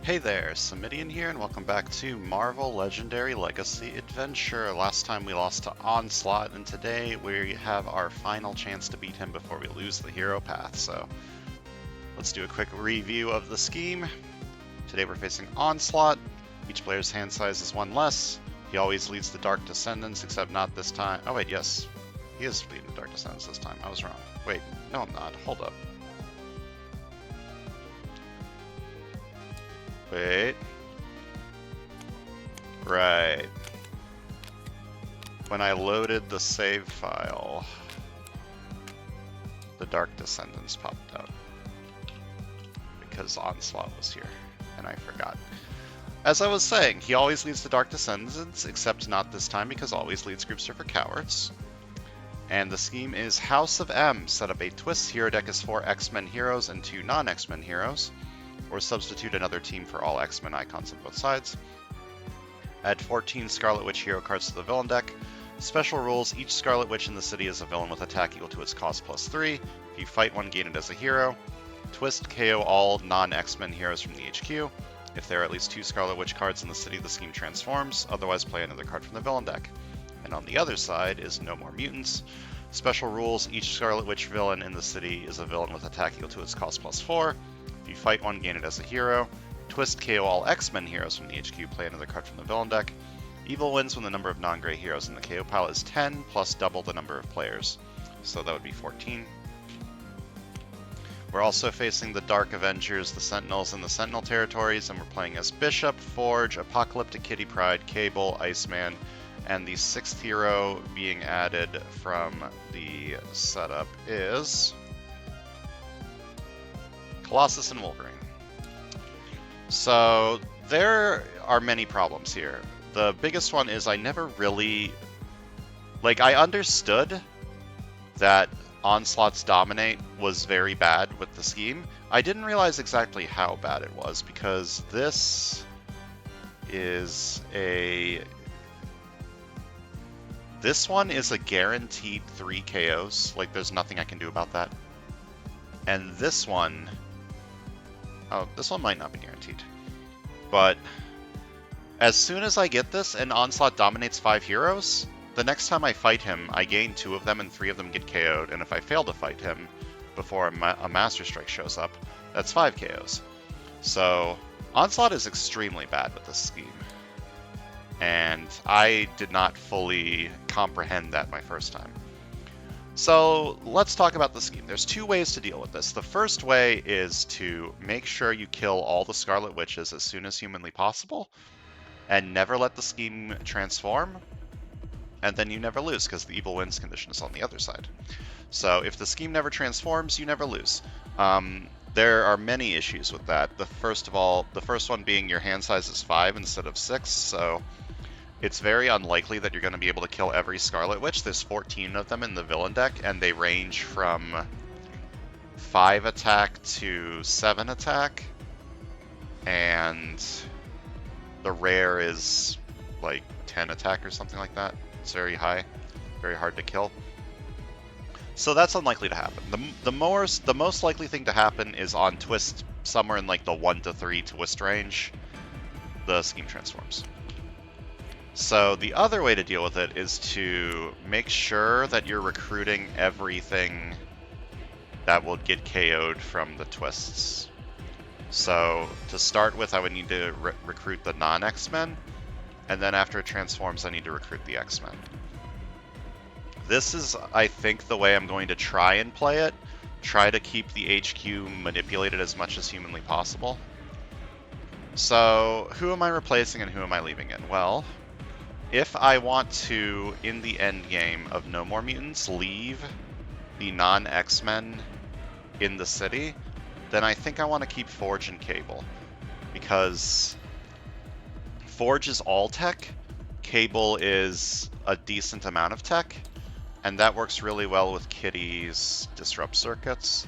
Hey there, Samitian here, and welcome back to Marvel Legendary Legacy Adventure. Last time we lost to Onslaught, and today we have our final chance to beat him before we lose the hero path. So let's do a quick review of the scheme. Today we're facing Onslaught. Each player's hand size is one less. He always leads the Dark Descendants, except not this time. Oh wait, yes. He is leading the Dark Descendants this time. I was wrong. Wait, no I'm not. Hold up. Wait. Right. When I loaded the save file, the Dark Descendants popped out. Because Onslaught was here, and I forgot. As I was saying, he always leads the Dark Descendants, except not this time because always leads groups are for cowards. And the scheme is House of M. Set up a twist hero deck as 4 X-Men heroes and 2 non-X-Men heroes. Or substitute another team for all X-Men icons on both sides. Add 14 Scarlet Witch hero cards to the villain deck. Special rules, each Scarlet Witch in the city is a villain with attack equal to its cost +3. If you fight one, gain it as a hero. Twist, KO all non-X-Men heroes from the HQ. If there are at least 2 Scarlet Witch cards in the city, the scheme transforms, otherwise play another card from the villain deck. And on the other side is No More Mutants. Special rules, each Scarlet Witch villain in the city is a villain with attack equal to its cost +4. If you fight one, gain it as a hero. Twist, KO all X-Men heroes from the HQ, play another card from the villain deck. Evil wins when the number of non-gray heroes in the KO pile is 10, plus double the number of players. So that would be 14. We're also facing the Dark Avengers, the Sentinels, and the Sentinel territories, and we're playing as Bishop, Forge, Apocalyptic Kitty Pryde, Cable, Iceman, and the 6th hero being added from the setup is Colossus and Wolverine. So there are many problems here. The biggest one is I never really... I understood that Onslaught's Dominate was very bad with the scheme. I didn't realize exactly how bad it was, because this is a... This one is a guaranteed 3 KOs. There's nothing I can do about that. And this one... Oh, this one might not be guaranteed. But as soon as I get this and Onslaught dominates 5 heroes, the next time I fight him, I gain 2 of them and 3 of them get KO'd. And if I fail to fight him before a Master Strike shows up, that's 5 KOs. So Onslaught is extremely bad with this scheme. And I did not fully comprehend that my first time. So let's talk about the scheme. There's 2 ways to deal with this. The first way is to make sure you kill all the Scarlet Witches as soon as humanly possible, and never let the scheme transform, and then you never lose, because the evil wins condition is on the other side. So if the scheme never transforms, you never lose. There are many issues with that. First one being your hand size is 5 instead of 6, so it's very unlikely that you're going to be able to kill every Scarlet Witch. There's 14 of them in the villain deck, and they range from 5 attack to 7 attack. And the rare is 10 attack or something like that. It's very high, very hard to kill. So that's unlikely to happen. The most likely thing to happen is on twist, somewhere in the 1 to 3 twist range, the scheme transforms. So the other way to deal with it is to make sure that you're recruiting everything that will get KO'd from the twists. So to start with, I would need to recruit the non-X-Men, and then after it transforms, I need to recruit the X-Men. This is, I think, the way I'm going to try and play it. Try to keep the HQ manipulated as much as humanly possible. So who am I replacing and who am I leaving in? Well, if I want to, in the end game of No More Mutants, leave the non-X-Men in the city, then I think I want to keep Forge and Cable. Because Forge is all tech, Cable is a decent amount of tech, and that works really well with Kitty's Disrupt Circuits.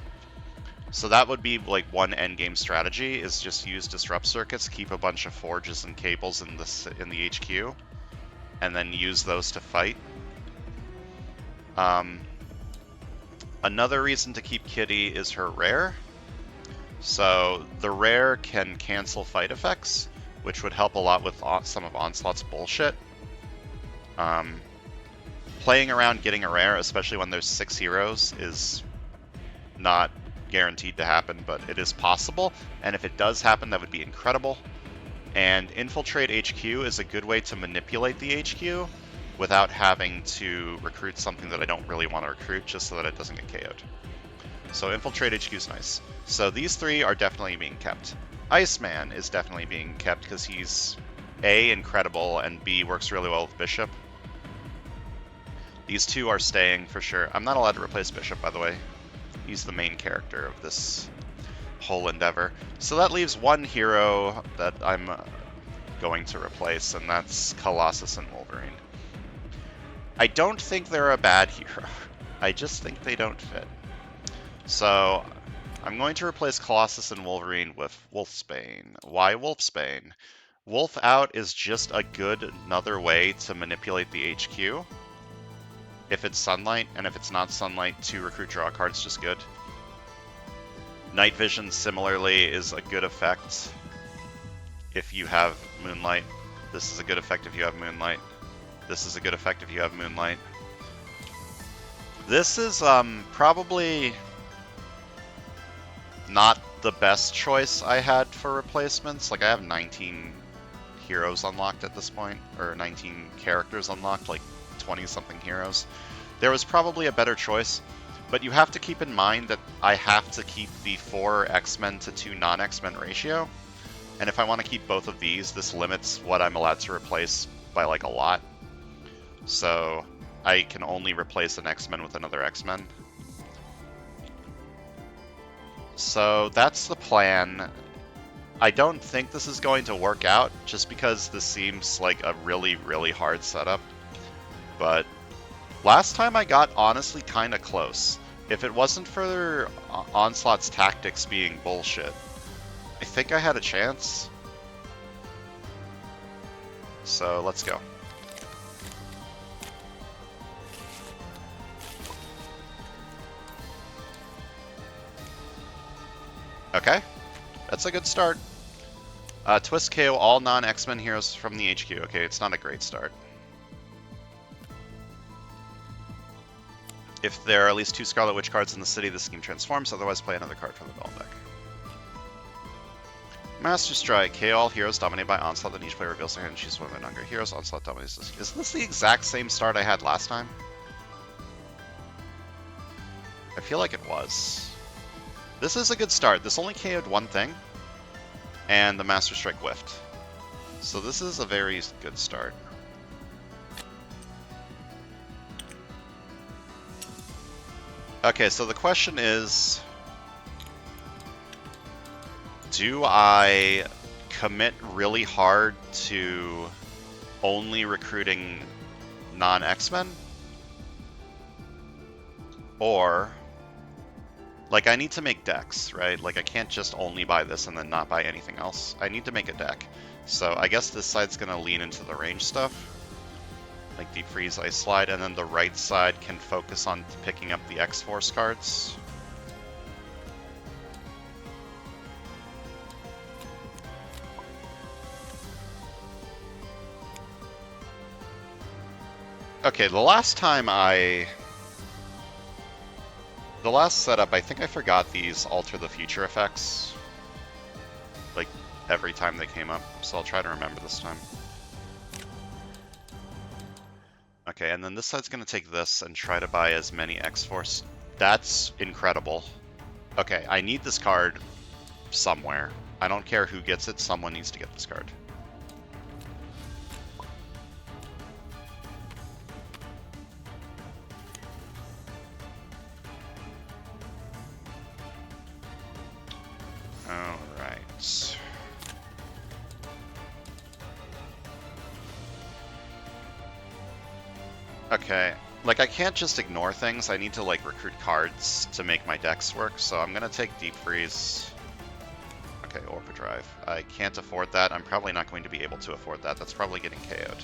So that would be one endgame strategy, is just use Disrupt Circuits, keep a bunch of Forges and Cables in the HQ, and then use those to fight. Another reason to keep Kitty is her rare. So the rare can cancel fight effects, which would help a lot with some of Onslaught's bullshit. Playing around getting a rare, especially when there's 6 heroes, is not guaranteed to happen, but it is possible, and if it does happen, that would be incredible. And Infiltrate HQ is a good way to manipulate the HQ without having to recruit something that I don't really want to recruit, just so that it doesn't get KO'd. So Infiltrate HQ is nice. So these 3 are definitely being kept. Iceman is definitely being kept because he's A, incredible, and B, works really well with Bishop. These 2 are staying for sure. I'm not allowed to replace Bishop, by the way. He's the main character of this whole endeavor. So that leaves 1 hero that I'm going to replace, and that's Colossus and Wolverine. I don't think they're a bad hero. I just think they don't fit. So I'm going to replace Colossus and Wolverine with Wolfsbane. Why Wolfsbane? Wolf out is just a good another way to manipulate the HQ. If it's Sunlight, and if it's not Sunlight, to recruit draw cards just good. Night Vision similarly is a good effect if you have Moonlight. This is a good effect if you have Moonlight. This is a good effect if you have Moonlight. This is probably not the best choice I had for replacements. Like, I have 19 heroes unlocked at this point, or 19 characters unlocked, like 20-something heroes. There was probably a better choice, but you have to keep in mind that I have to keep the 4 X-Men to 2 non-X-Men ratio, and if I want to keep both of these, this limits what I'm allowed to replace by, like, a lot. So I can only replace an X-Men with another X-Men. So that's the plan. I don't think this is going to work out, just because this seems like a really, really hard setup. But last time I got honestly kind of close. If it wasn't for Onslaught's tactics being bullshit, I think I had a chance. So let's go. Okay, that's a good start. Twist KO all non-X-Men heroes from the HQ. Okay, it's not a great start. If there are at least 2 Scarlet Witch cards in the city, the scheme transforms, otherwise play another card from the battle deck. Master Strike. KO all heroes dominated by Onslaught, then each player reveals their hand and chooses one of their non-great heroes. Onslaught dominates this. Isn't this the exact same start I had last time? I feel like it was. This is a good start. This only KO'd 1 thing, and the Master Strike whiffed. So this is a very good start. Okay, so the question is, do I commit really hard to only recruiting non-X-Men? Or, like, I need to make decks, right? Like, I can't just only buy this and then not buy anything else. I need to make a deck. So I guess this side's going to lean into the range stuff, like Deep Freeze, Ice Slide, and then the right side can focus on picking up the X-Force cards. Okay, the last setup, I think I forgot these Alter the Future effects, like, every time they came up, so I'll try to remember this time. Okay, and then this side's going to take this and try to buy as many X-Force. That's incredible. Okay, I need this card somewhere. I don't care who gets it, someone needs to get this card. Alright. Okay, like, I can't just ignore things. I need to, like, recruit cards to make my decks work, so I'm gonna take Deep Freeze. Okay, Overdrive. I can't afford that. I'm probably not going to be able to afford that. That's probably getting KO'd.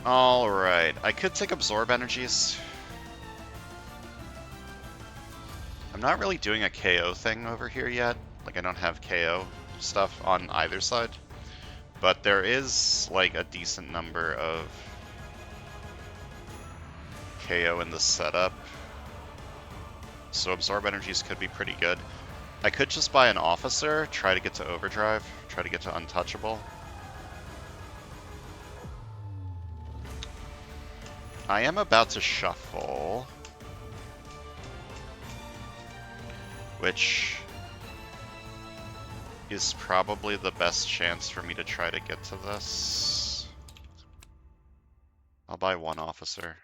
Alright, I could take Absorb Energies. I'm not really doing a KO thing over here yet. Like, I don't have KO stuff on either side. But there is, like, a decent number of KO in the setup. So Absorb Energies could be pretty good. I could just buy an Officer, try to get to Overdrive, try to get to Untouchable. I am about to shuffle, which is probably the best chance for me to try to get to this. I'll buy one Officer.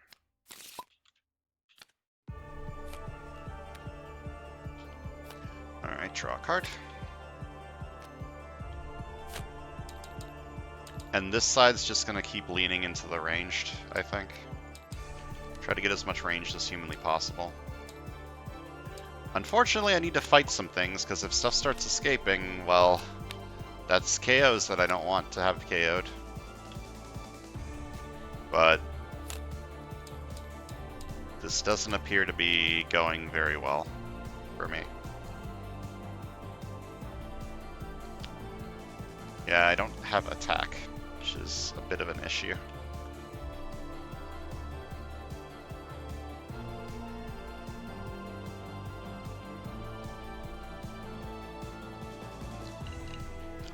Alright, draw a card. And this side's just going to keep leaning into the ranged, I think. Try to get as much ranged as humanly possible. Unfortunately, I need to fight some things, because if stuff starts escaping, well, that's KOs that I don't want to have KO'd. But this doesn't appear to be going very well for me. Yeah, I don't have attack, which is a bit of an issue.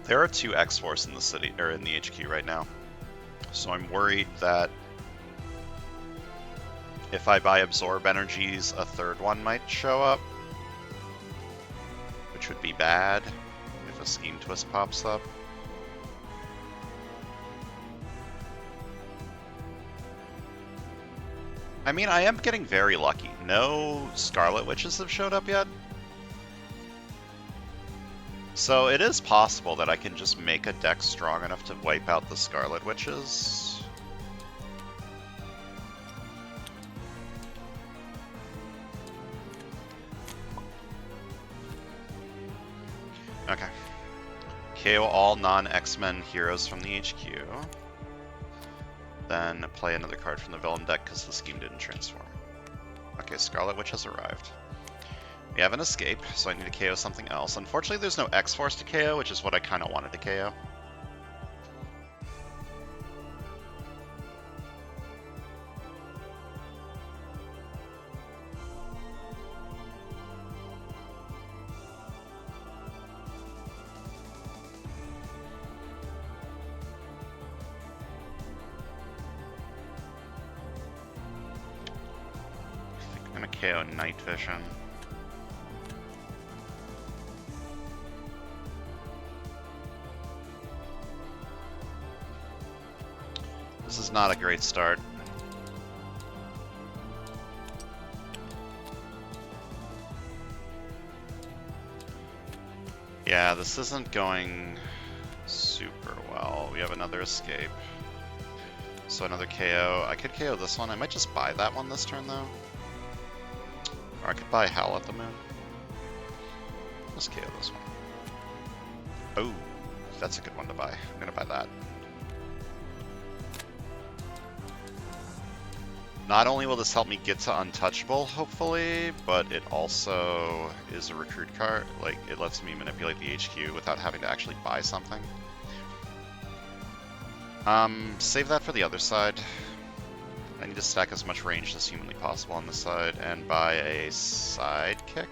There are 2 X-Force in the city, or in the HQ right now. So I'm worried that if I buy Absorb Energies, a third one might show up. Which would be bad if a Scheme Twist pops up. I mean, I am getting very lucky. No Scarlet Witches have showed up yet. So it is possible that I can just make a deck strong enough to wipe out the Scarlet Witches. Okay. KO all non-X-Men heroes from the HQ. Then play another card from the villain deck because the scheme didn't transform. Okay, Scarlet Witch has arrived. We have an escape, so I need to KO something else. Unfortunately, there's no X-Force to KO, which is what I kind of wanted to KO. I think I'm going to KO Night Vision. This is not a great start. Yeah, this isn't going super well. We have another escape. So another KO. I could KO this one. I might just buy that one this turn, though. Or I could buy Howl at the Moon. Let's KO this one. Oh, that's a good one to buy. I'm gonna buy that. Not only will this help me get to Untouchable, hopefully, but it also is a recruit card. Like, it lets me manipulate the HQ without having to actually buy something. Save that for the other side. I need to stack as much range as humanly possible on this side, and buy a sidekick.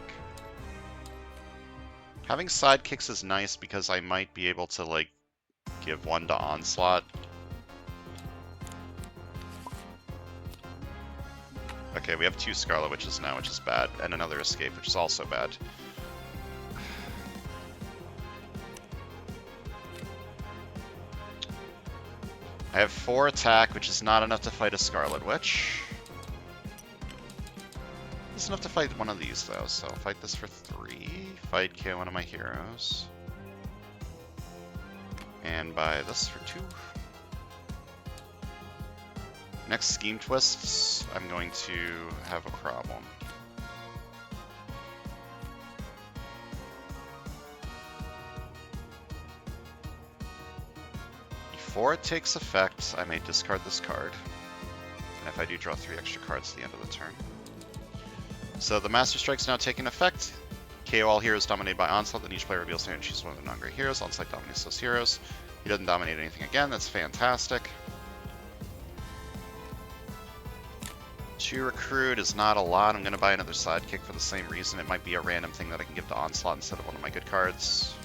Having sidekicks is nice because I might be able to, like, give one to Onslaught. Okay, we have 2 Scarlet Witches now, which is bad, and another escape, which is also bad. I have 4 attack, which is not enough to fight a Scarlet Witch. It's enough to fight one of these, though, so I'll fight this for 3. Fight KO one of my heroes. And buy this for 2. Next Scheme Twists, I'm going to have a problem. before it takes effect, I may discard this card. And if I do, draw 3 extra cards at the end of the turn. So the Master Strike's now taking effect. KO all heroes dominated by Onslaught, then each player reveals hand and chooses one of the non-great heroes. Onslaught dominates those heroes. He doesn't dominate anything again, that's fantastic. 2 recruit is not a lot. I'm going to buy another sidekick for the same reason. It might be a random thing that I can give to Onslaught instead of one of my good cards.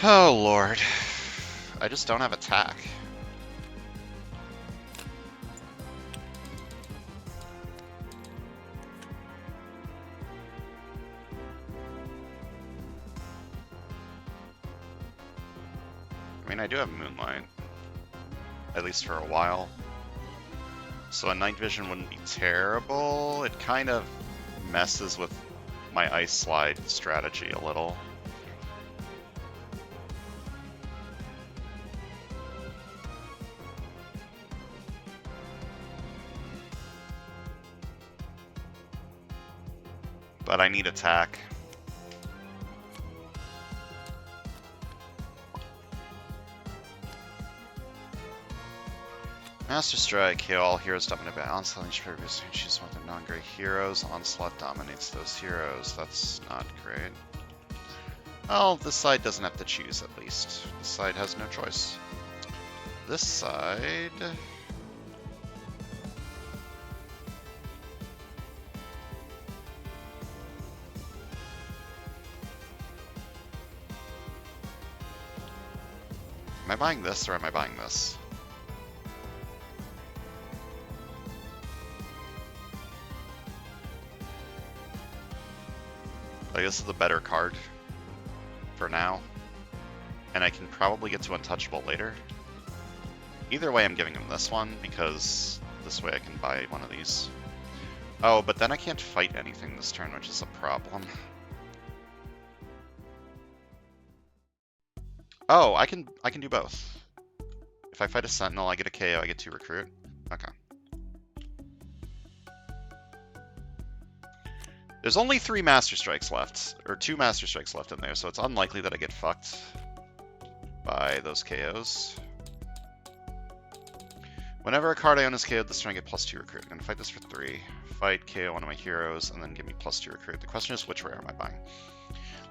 Oh lord. I just don't have attack. I mean, I do have Moonlight, at least for a while. So a Night Vision wouldn't be terrible. It kind of messes with my Ice Slide strategy a little. But I need attack. Master Strike, KO all heroes dominated by Onslaught. Each player chooses one of their non-great heroes. Onslaught dominates those heroes. That's not great. Well, this side doesn't have to choose, at least. This side has no choice. This side... Am I buying this or am I buying this? I guess it's a better card for now. And I can probably get to Untouchable later. Either way, I'm giving him this one because this way I can buy one of these. Oh, but then I can't fight anything this turn, which is a problem. Oh, I can do both. If I fight a Sentinel, I get a KO, I get 2 recruit. Okay. There's only 3 Master Strikes left, or 2 Master Strikes left in there, so it's unlikely that I get fucked by those KOs. Whenever a card I own is KO'd this turn, I get +2 recruit. I'm gonna fight this for 3. Fight, KO one of my heroes, and then give me +2 recruit. The question is, which rare am I buying?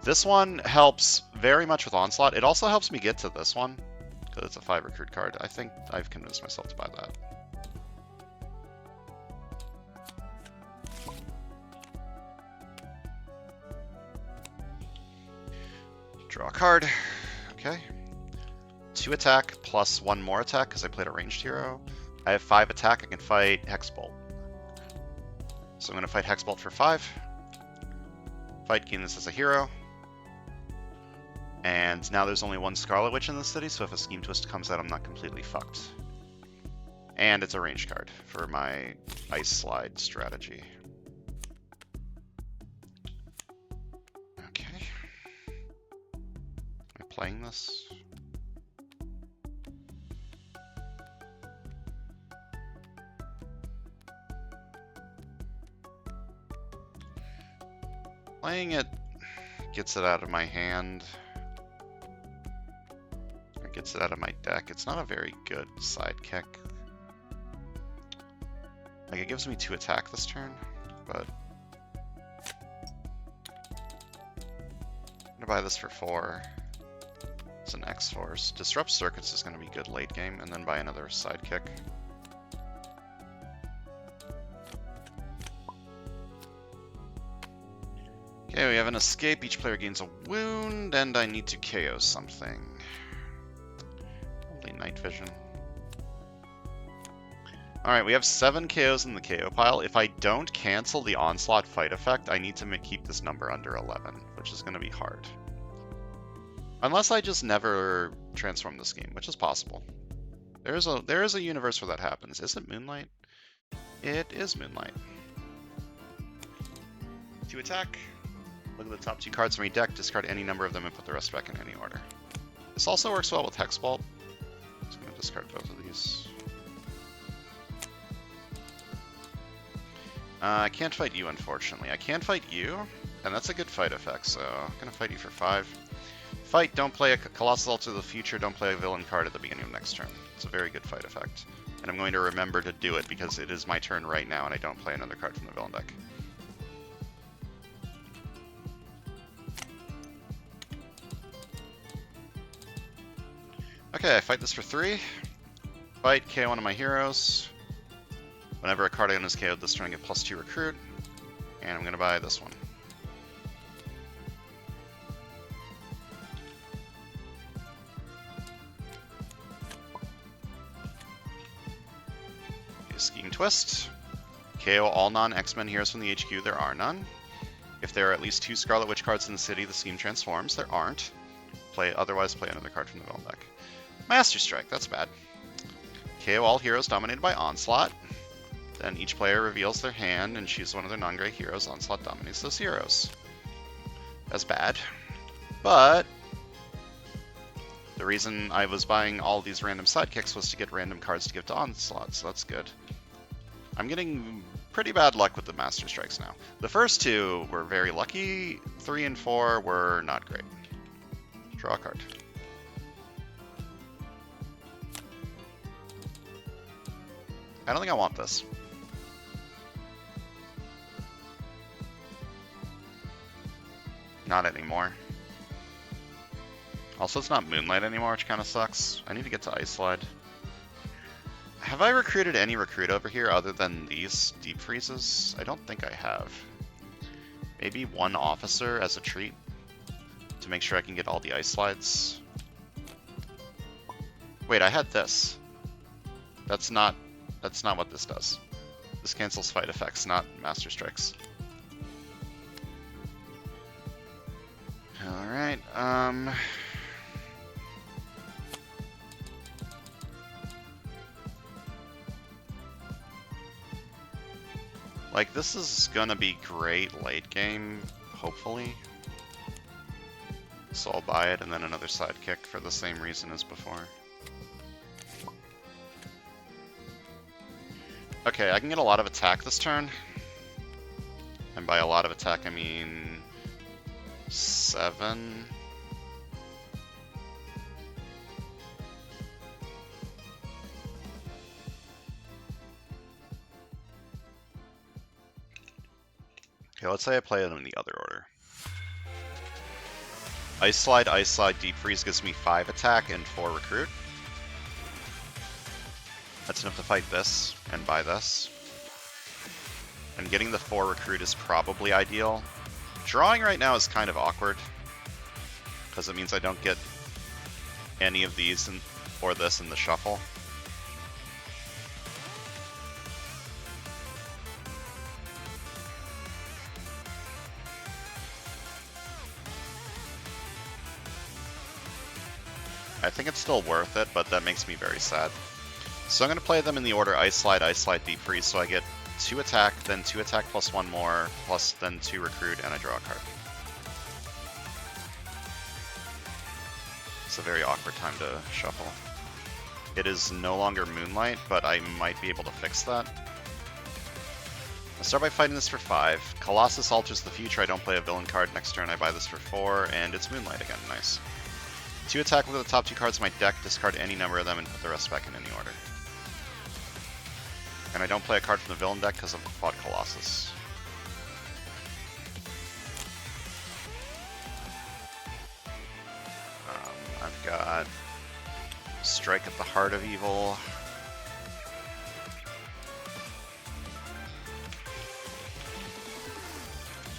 This one helps very much with Onslaught. It also helps me get to this one, because it's a 5 recruit card. I think I've convinced myself to buy that. Draw a card. Okay. 2 attack plus 1 more attack because I played a ranged hero. I have 5 attack. I can fight Hexbolt. So I'm going to fight Hexbolt for 5. Fight, gain this as a hero. And now there's only 1 Scarlet Witch in the city, so if a Scheme Twist comes out, I'm not completely fucked. And it's a range card for my Ice Slide strategy. Okay. Am I playing this? Playing it gets it out of my hand. Or gets it out of my deck. It's not a very good sidekick. Like, it gives me 2 attack this turn, but I'm gonna buy this for 4. It's an X-Force. Disrupt Circuits is gonna be good late game, and then buy another sidekick. Okay, we have an escape. Each player gains a wound, and I need to KO something. Holy Night Vision. Alright, we have 7 KOs in the KO pile. If I don't cancel the Onslaught fight effect, I need to keep this number under 11, which is going to be hard. Unless I just never transform this game, which is possible. There is a universe where that happens. Is it Moonlight? It is Moonlight. 2 attack. Look at the top 2 cards from your deck, discard any number of them, and put the rest back in any order. This also works well with Hexbolt. I'm just going to discard both of these. I can't fight you, unfortunately. I can fight you. And that's a good fight effect, so I'm gonna fight you for 5. Fight, don't play a Colossal Altar of the Future, don't play a villain card at the beginning of next turn. It's a very good fight effect. And I'm going to remember to do it because it is my turn right now and I don't play another card from the villain deck. Okay, I fight this for 3. Fight, KO one of my heroes. Whenever a card I own is KO'd this turn, I get +2 recruit. And I'm going to buy this one. Skiing Twist. KO all non-X-Men heroes from the HQ. There are none. If there are at least 2 Scarlet Witch cards in the city, the scheme transforms. There aren't. Otherwise, play another card from the villain deck. Master Strike. That's bad. KO all heroes dominated by Onslaught. Then each player reveals their hand and chooses one of their non-gray heroes. Onslaught dominates those heroes. That's bad. But the reason I was buying all these random sidekicks was to get random cards to give to Onslaught, so that's good. I'm getting pretty bad luck with the Master Strikes now. The first 2 were very lucky, 3 and 4 were not great. Draw a card. I don't think I want this. Not anymore. Also, it's not Moonlight anymore, which kind of sucks. I need to get to Ice Slide. Have I recruited any recruit over here other than these deep freezes? I don't think I have. Maybe 1 officer as a treat to make sure I can get all the Ice Slides. Wait, I had this. That's not what this does. This cancels fight effects, not Master Strikes. Alright, like, this is gonna be great late game, hopefully. So I'll buy it and then another sidekick for the same reason as before. Okay, I can get a lot of attack this turn. And by a lot of attack, I mean 7. Okay, let's say I play them in the other order. Ice Slide, Deep Freeze gives me 5 attack and 4 recruit. That's enough to fight this and buy this. And getting the 4 recruit is probably ideal. Drawing right now is kind of awkward, because it means I don't get any of these or this in the shuffle. I think it's still worth it, but that makes me very sad. So I'm going to play them in the order Ice Slide, Deep Freeze, so I get 2 attack, then 2 attack plus 1 more, plus then 2 recruit, and I draw a card. It's a very awkward time to shuffle. It is no longer Moonlight, but I might be able to fix that. I'll start by fighting this for 5. Colossus alters the future, I don't play a villain card. Next turn I buy this for 4, and it's Moonlight again, nice. 2 attack with the top 2 cards of my deck, discard any number of them, and put the rest back in any order. And I don't play a card from the villain deck because I've fought Colossus. I've got Strike at the Heart of Evil.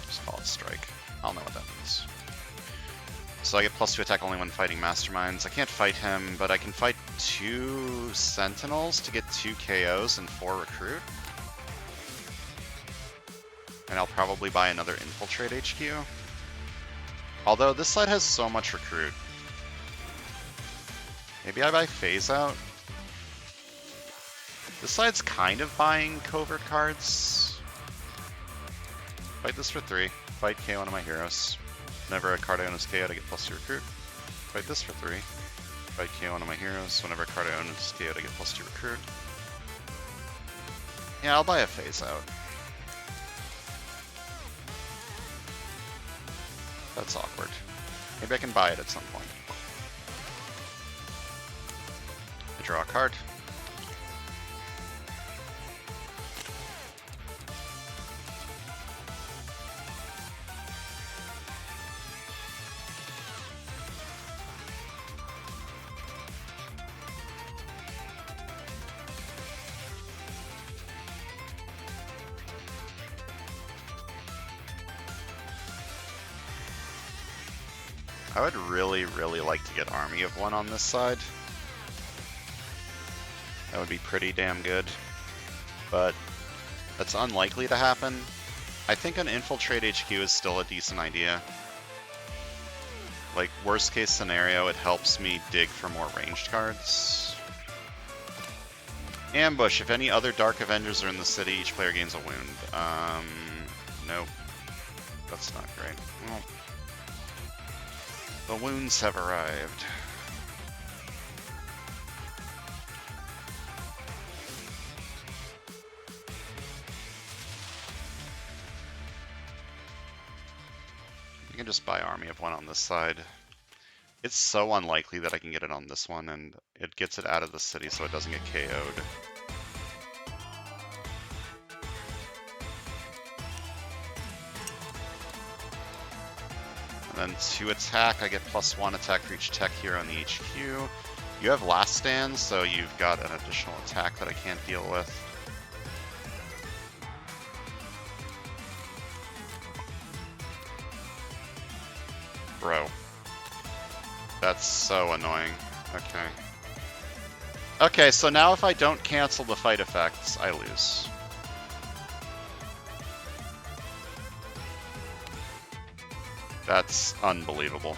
Just call it Strike. I'll know what that means. So I get +2 attack only when fighting Masterminds. I can't fight him, but I can fight 2 Sentinels to get 2 KOs and 4 recruit. And I'll probably buy another Infiltrate HQ. Although this side has so much recruit. Maybe I buy Phase Out. This side's kind of buying covert cards. Fight this for 3. Fight KO one of my heroes. Whenever a card I own is KO'd, I get +2 recruit. Fight this for 3. Fight KO one of my heroes. Whenever a card I own is KO'd, I get +2 recruit. Yeah, I'll buy a Phase Out. That's awkward. Maybe I can buy it at some point. I draw a card. I would really, really like to get Army of One on this side. That would be pretty damn good. But that's unlikely to happen. I think an Infiltrate HQ is still a decent idea. Like, worst case scenario, it helps me dig for more ranged cards. Ambush. If any other Dark Avengers are in the city, each player gains a wound. Nope. That's not great. Well, the wounds have arrived. You can just buy Army of One on this side. It's so unlikely that I can get it on this one, and it gets it out of the city so it doesn't get KO'd. And then to attack, I get +1 attack for each tech hero in the HQ. You have Last Stand, so you've got an additional attack that I can't deal with. Bro. That's so annoying. Okay. Okay, so now if I don't cancel the fight effects, I lose. That's unbelievable.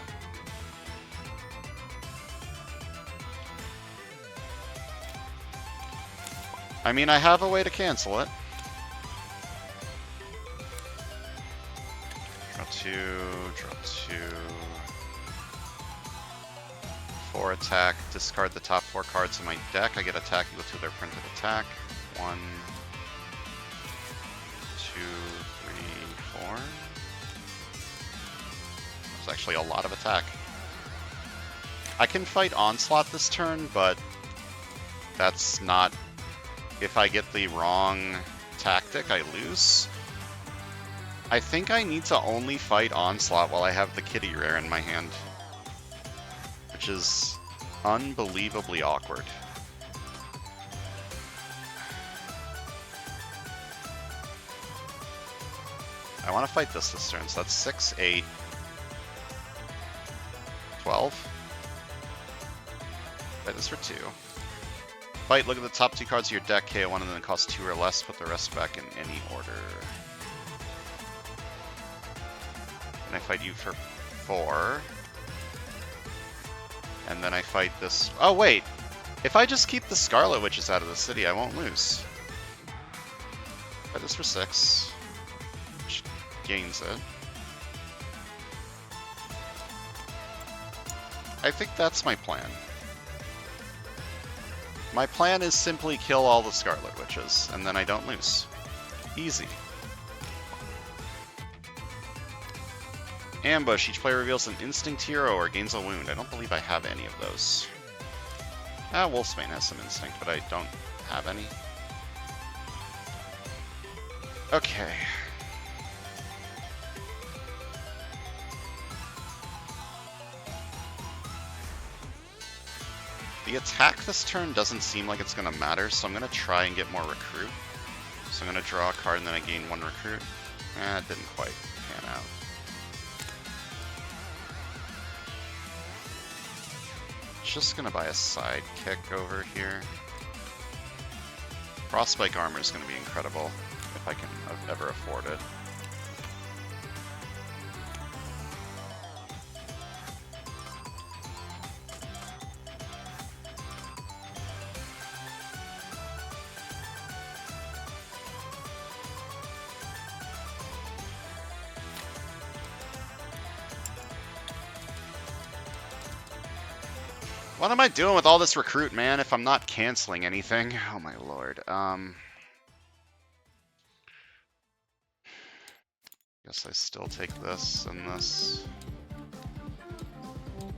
I mean, I have a way to cancel it. Draw 2, draw 2. 4 attack, discard the top 4 cards in my deck. I get attack equal to their printed attack. 1, 2, 3, 4. There's actually a lot of attack. I can fight Onslaught this turn, but that's not... If I get the wrong tactic, I lose. I think I need to only fight Onslaught while I have the Kitty Rare in my hand, which is unbelievably awkward. I want to fight this turn, so that's 6, 8, 12. Fight this for 2. Fight, look at the top 2 cards of your deck, KO one, and then it costs 2 or less, put the rest back in any order. And I fight you for 4. And then I fight this... Oh, wait! If I just keep the Scarlet Witches out of the city, I won't lose. Fight this for 6. Which gains it. I think that's my plan. My plan is simply kill all the Scarlet Witches, and then I don't lose. Easy. Ambush. Each player reveals an instinct hero or gains a wound. I don't believe I have any of those. Wolfsbane has some instinct, but I don't have any. Okay. The attack this turn doesn't seem like it's going to matter, so I'm going to try and get more recruit. So I'm going to draw a card and then I gain 1 recruit. It didn't quite pan out. Just going to buy a sidekick over here. Frostspike armor is going to be incredible if I can ever afford it. What am I doing with all this recruit, man, if I'm not canceling anything? Oh my lord. Guess I still take this and this.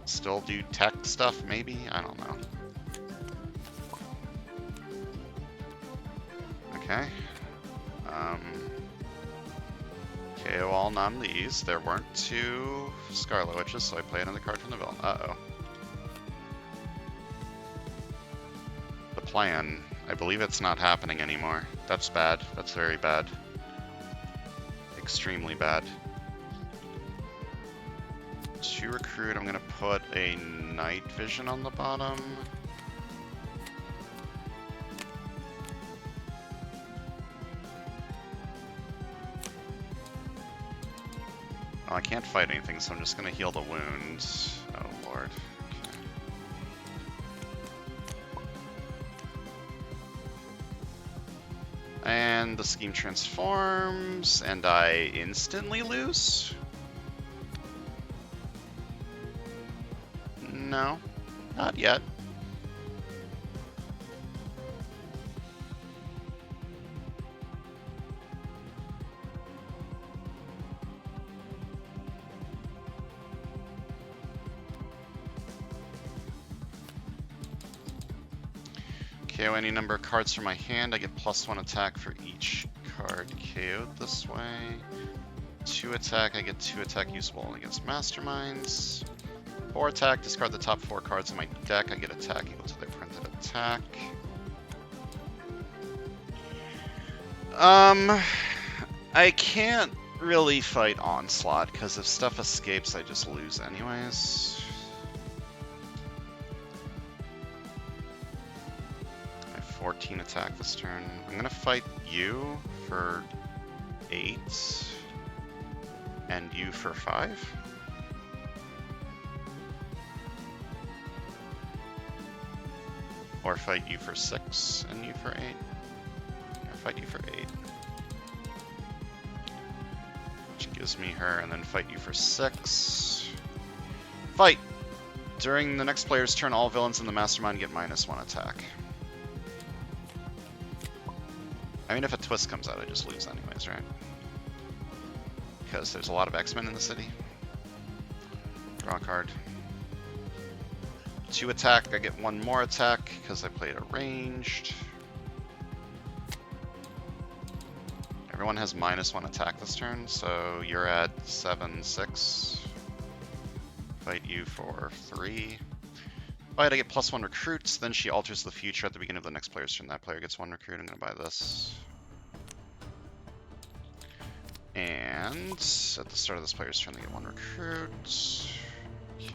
Still do tech stuff, maybe? I don't know. Okay. KO all none of these. There weren't 2 Scarlet Witches, so I play another card from the villain. Uh-oh. The plan. I believe it's not happening anymore. That's bad. That's very bad. Extremely bad. 2 recruit. I'm gonna put a night vision on the bottom. Oh, I can't fight anything, so I'm just gonna heal the wound. Oh lord. Okay. And the scheme transforms, and I instantly lose? No, not yet. KO any number of cards from my hand. I get +1 attack for each card KO'd this way. 2 attack. I get 2 attack usable against masterminds. 4 attack. Discard the top 4 cards in my deck. I get attack equal to their printed attack. I can't really fight Onslaught because if stuff escapes, I just lose anyways. 14 attack this turn. I'm gonna fight you for 8 and you for 5. Or fight you for 6 and you for 8. Or fight you for 8. Which gives me her, and then fight you for 6. Fight! During the next player's turn, all villains in the mastermind get -1 attack. I mean, if a twist comes out, I just lose anyways, right? Because there's a lot of X-Men in the city. Draw a card. 2 attack, I get 1 more attack because I played a ranged. Everyone has -1 attack this turn, so you're at 7-6. Fight you for 3. Fight, I get +1 recruits, then she alters the future at the beginning of the next player's turn. That player gets 1 recruit. I'm gonna buy this. And at the start of this player's turn, they get 1 recruit. Okay.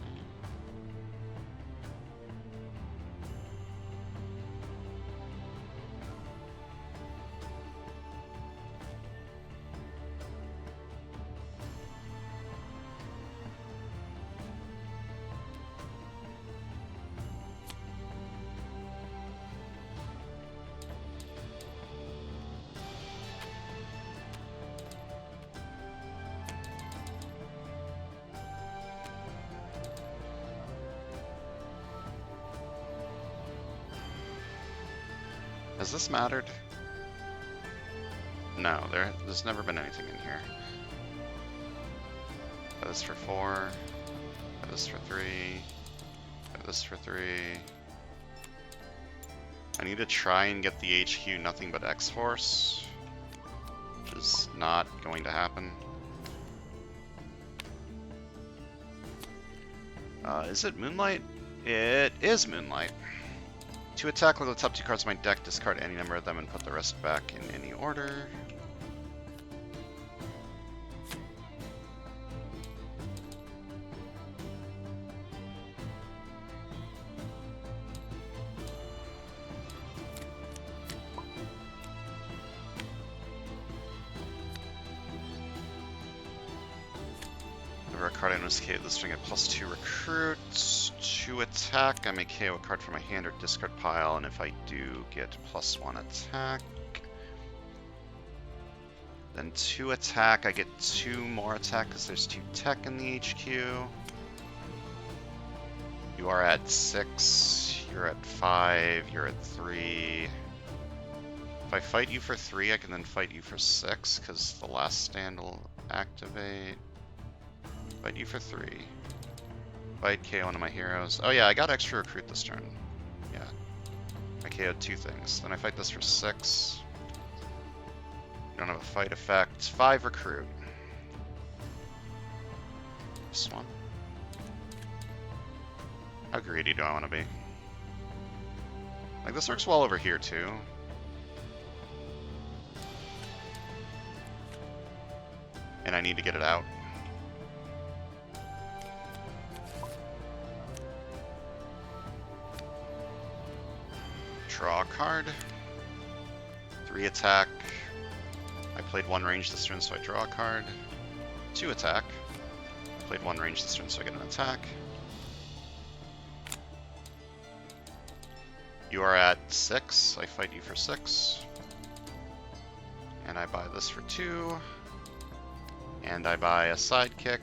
Has this mattered? No, there's never been anything in here. Buy this for 4. Buy this for 3. Buy this for 3. I need to try and get the HQ nothing but X-Force, which is not going to happen. Is it Moonlight? It is Moonlight. 2 attack, look at the top 2 cards of my deck, discard any number of them, and put the rest back in any order. Whenever a card I must KO this string at +2 recruits. 2 attack, I may KO a card from my hand or discard pile, and if I do, get +1 attack. Then 2 attack, I get 2 more attack because there's 2 tech in the HQ. You are at 6, you're at 5, you're at 3. If I fight you for 3, I can then fight you for 6, because the last stand will activate. Fight you for 3. Fight KO one of my heroes. Oh yeah, I got extra recruit this turn. Yeah. I KO'd 2 things. Then I fight this for 6. You don't have a fight effect. 5 recruit. This one. How greedy do I want to be? Like, this works well over here, too. And I need to get it out. Draw a card. 3 attack. I played 1 range this turn, so I draw a card. 2 attack. I played 1 range this turn, so I get an attack. You are at 6. I fight you for 6. And I buy this for 2. And I buy a sidekick.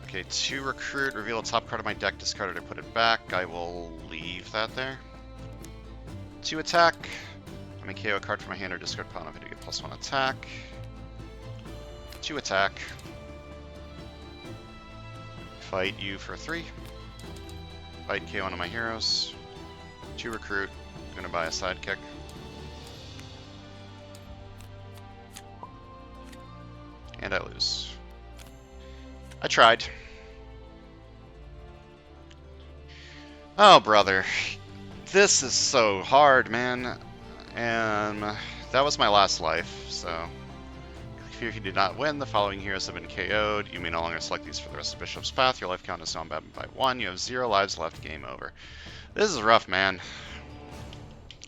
Okay, 2 recruit, reveal a top card of my deck, discard it or put it back. I will leave that there. 2 attack. I may KO a card from my hand or discard pawn if I do get +1 attack. 2 attack. Fight you for 3. Fight KO one of my heroes. 2 recruit. I'm gonna buy a sidekick. And I lose. I tried. Oh, brother. This is so hard, man. And that was my last life, so... If you did not win, the following heroes have been KO'd. You may no longer select these for the rest of Bishop's Path. Your life count is now bound by 1. You have 0 lives left. Game over. This is rough, man.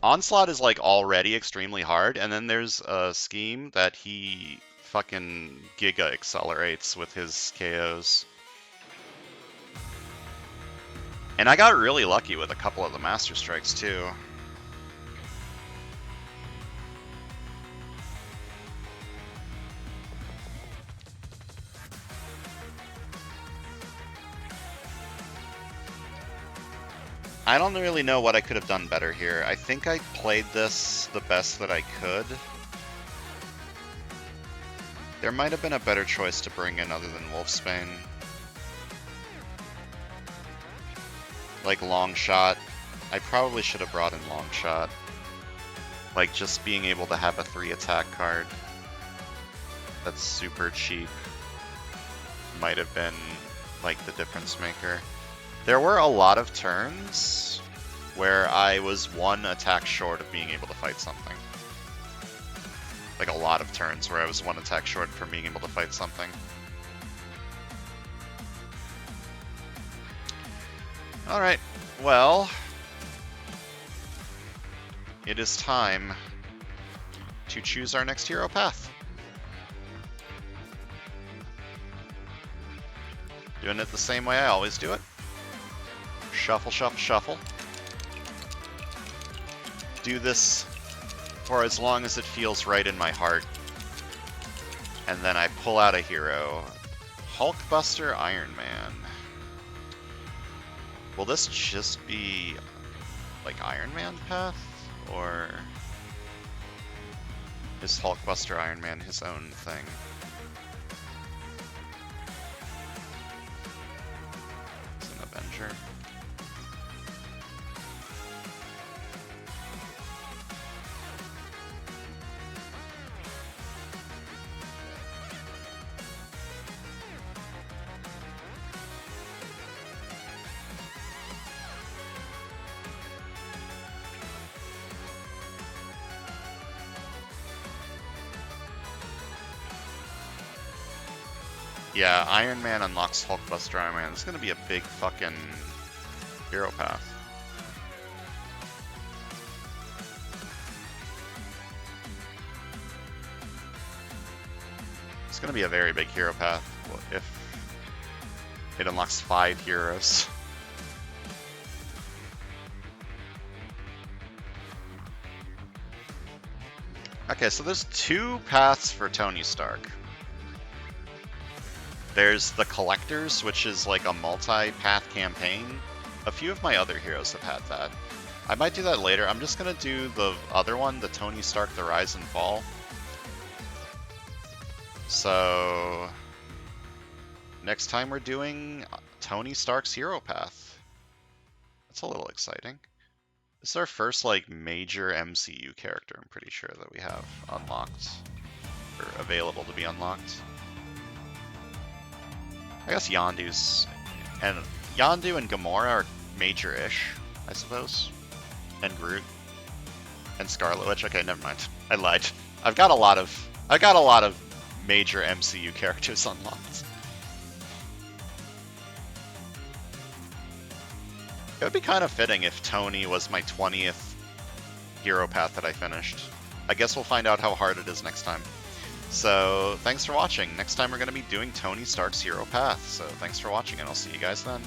Onslaught is, like, already extremely hard, and then there's a scheme that he fucking giga accelerates with his KOs. And I got really lucky with a couple of the Master Strikes, too. I don't really know what I could have done better here. I think I played this the best that I could. There might have been a better choice to bring in other than Wolfsbane. Like Long Shot. I probably should have brought in Long Shot. Like just being able to have a 3 attack card that's super cheap might have been like the difference maker. There were a lot of turns where I was 1 attack short of being able to fight something. Like a lot of turns where I was 1 attack short from being able to fight something. Alright, well... It is time to choose our next hero path. Doing it the same way I always do it. Shuffle, shuffle, shuffle. Do this for as long as it feels right in my heart. And then I pull out a hero. Hulkbuster Iron Man. Will this just be like Iron Man path? Or is Hulkbuster Iron Man his own thing? He's an Avenger. Yeah, Iron Man unlocks Hulkbuster Iron Man. It's gonna be a big fucking hero path. It's gonna be a very big hero path if it unlocks 5 heroes. Okay, so there's 2 paths for Tony Stark. There's the Collectors, which is like a multi-path campaign a few of my other heroes have had that. I might do that later. I'm just gonna do the other one, the Tony Stark, the Rise and Fall. So next time we're doing Tony Stark's Hero Path. That's a little exciting. This is our first like major MCU character, I'm pretty sure, that we have unlocked or available to be unlocked. I guess Yondu and Gamora are major-ish, I suppose. And Groot. And Scarlet Witch. Okay, never mind. I lied. I've got a lot of major MCU characters unlocked. It would be kind of fitting if Tony was my 20th hero path that I finished. I guess we'll find out how hard it is next time. So, thanks for watching. Next time we're going to be doing Tony Stark's hero path. So, thanks for watching, and I'll see you guys then.